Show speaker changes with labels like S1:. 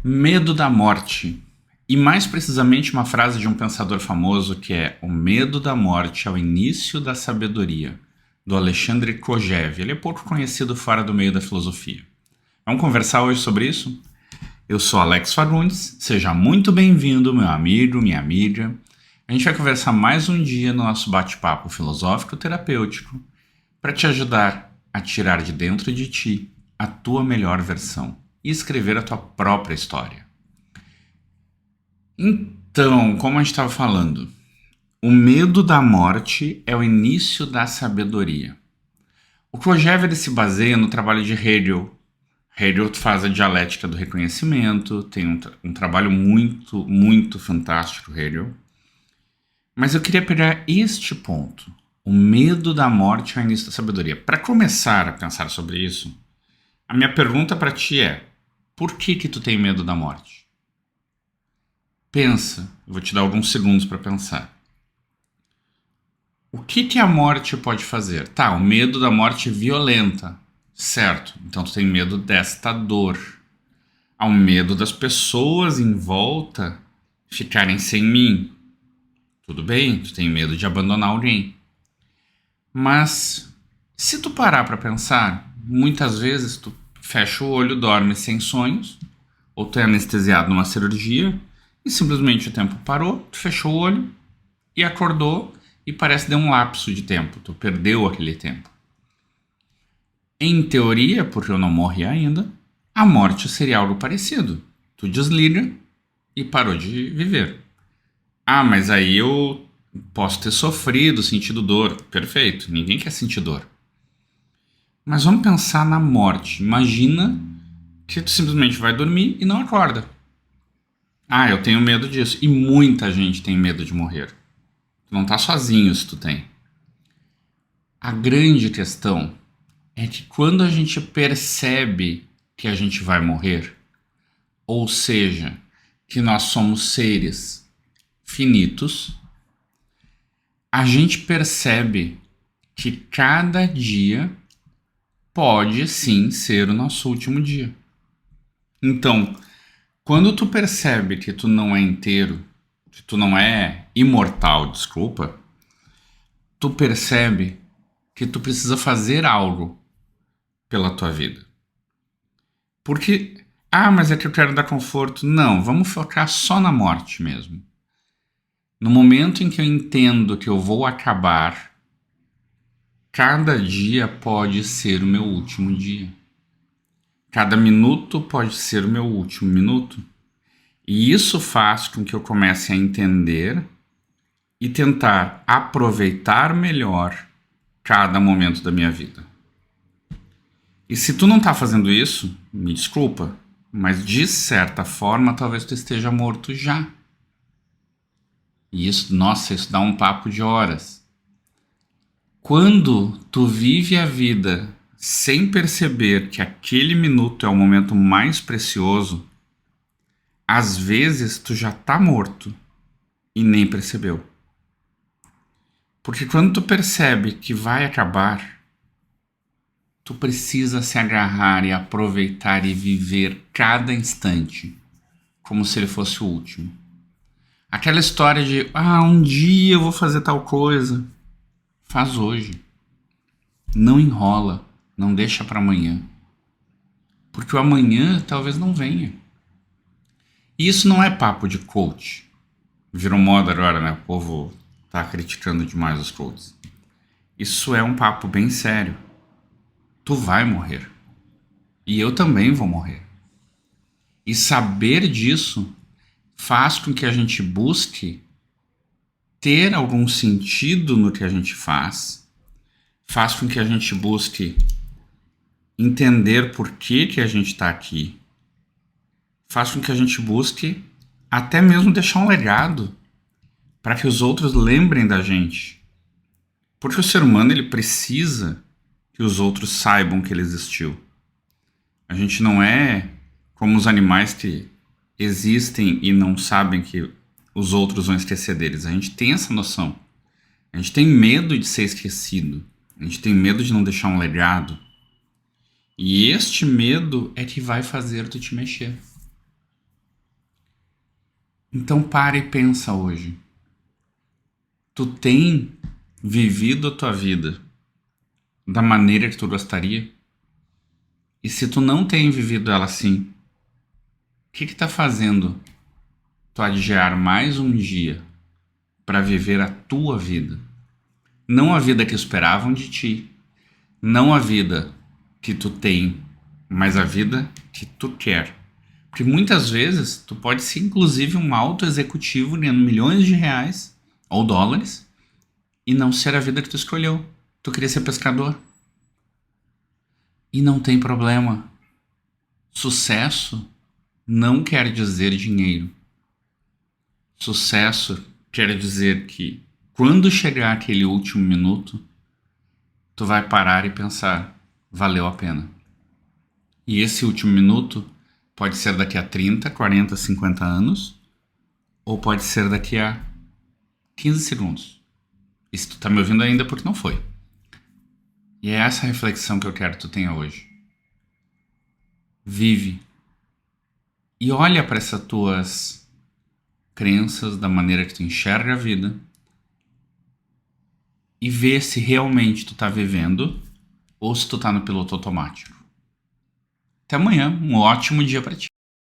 S1: Medo da morte. E mais precisamente uma frase de um pensador famoso que é: o medo da morte é o início da sabedoria, do Alexandre Kojève. Ele é pouco conhecido fora do meio da filosofia. Vamos conversar hoje sobre isso? Eu sou Alex Fagundes, seja muito bem-vindo, meu amigo, minha amiga. A gente vai conversar mais um dia no nosso bate-papo filosófico-terapêutico para te ajudar a tirar de dentro de ti a tua melhor versão e escrever a tua própria história. Então, como a gente estava falando, o medo da morte é o início da sabedoria. O Kojève se baseia no trabalho de Hegel. Hegel faz a dialética do reconhecimento, tem um trabalho muito fantástico, Hegel. Mas eu queria pegar este ponto. O medo da morte é o início da sabedoria. Para começar a pensar sobre isso, a minha pergunta para ti é: por que tu tem medo da morte? Pensa, eu vou te dar alguns segundos para pensar. O que a morte pode fazer? Tá, o medo da morte é violenta, certo? Então tu tem medo desta dor. Há o medo das pessoas em volta ficarem sem mim. Tudo bem, tu tem medo de abandonar alguém. Mas se tu parar para pensar, muitas vezes tu fecha o olho, dorme sem sonhos, ou tu é anestesiado numa cirurgia e simplesmente o tempo parou, tu fechou o olho e acordou e parece que deu um lapso de tempo, tu perdeu aquele tempo. Em teoria, porque eu não morri ainda, a morte seria algo parecido. Tu desliga e parou de viver. Ah, mas aí eu posso ter sofrido, sentido dor. Perfeito, ninguém quer sentir dor. Mas vamos pensar na morte. Imagina que tu simplesmente vai dormir e não acorda. Ah, eu tenho medo disso. E muita gente tem medo de morrer. Tu não tá sozinho se tu tem. A grande questão é que quando a gente percebe que a gente vai morrer, ou seja, que nós somos seres finitos, a gente percebe que cada dia pode sim ser o nosso último dia. Então, quando tu percebe que tu não é inteiro, que tu não é imortal, desculpa, tu percebe que tu precisa fazer algo pela tua vida. Porque, mas é que eu quero dar conforto. Não, vamos focar só na morte mesmo. No momento em que eu entendo que eu vou acabar, cada dia pode ser o meu último dia. Cada minuto pode ser o meu último minuto. E isso faz com que eu comece a entender e tentar aproveitar melhor cada momento da minha vida. E se tu não tá fazendo isso, me desculpa, mas de certa forma talvez tu esteja morto já. E isso, nossa, isso dá um papo de horas. Quando tu vive a vida sem perceber que aquele minuto é o momento mais precioso, às vezes tu já tá morto e nem percebeu. Porque quando tu percebe que vai acabar, tu precisa se agarrar e aproveitar e viver cada instante como se ele fosse o último. Aquela história de, um dia eu vou fazer tal coisa. Faz hoje. Não enrola, não deixa para amanhã. Porque o amanhã talvez não venha. E isso não é papo de coach. Virou moda agora, né? O povo tá criticando demais os coaches. Isso é um papo bem sério. Tu vai morrer. E eu também vou morrer. E saber disso faz com que a gente busque ter algum sentido no que a gente faz com que a gente busque entender por que a gente está aqui, faz com que a gente busque até mesmo deixar um legado para que os outros lembrem da gente. Porque o ser humano ele precisa que os outros saibam que ele existiu. A gente não é como os animais que existem e não sabem que os outros vão esquecer deles. A gente tem essa noção. A gente tem medo de ser esquecido. A gente tem medo de não deixar um legado. E este medo é que vai fazer tu te mexer. Então para e pensa hoje. Tu tem vivido a tua vida da maneira que tu gostaria? E se tu não tem vivido ela assim, o que tá fazendo tu adiar mais um dia para viver a tua vida? Não a vida que esperavam de ti, não a vida que tu tem, mas a vida que tu quer. Porque muitas vezes tu pode ser inclusive um alto executivo ganhando milhões de reais ou dólares e não ser a vida que tu escolheu. Tu queria ser pescador. E não tem problema. Sucesso não quer dizer dinheiro. Sucesso quer dizer que quando chegar aquele último minuto, tu vai parar e pensar, valeu a pena. E esse último minuto pode ser daqui a 30, 40, 50 anos, ou pode ser daqui a 15 segundos. E se tu tá me ouvindo ainda porque não foi. E é essa reflexão que eu quero que tu tenha hoje. Vive. E olha para essas tuas crenças, da maneira que tu enxerga a vida, e vê se realmente tu tá vivendo ou se tu tá no piloto automático. Até amanhã, um ótimo dia para ti.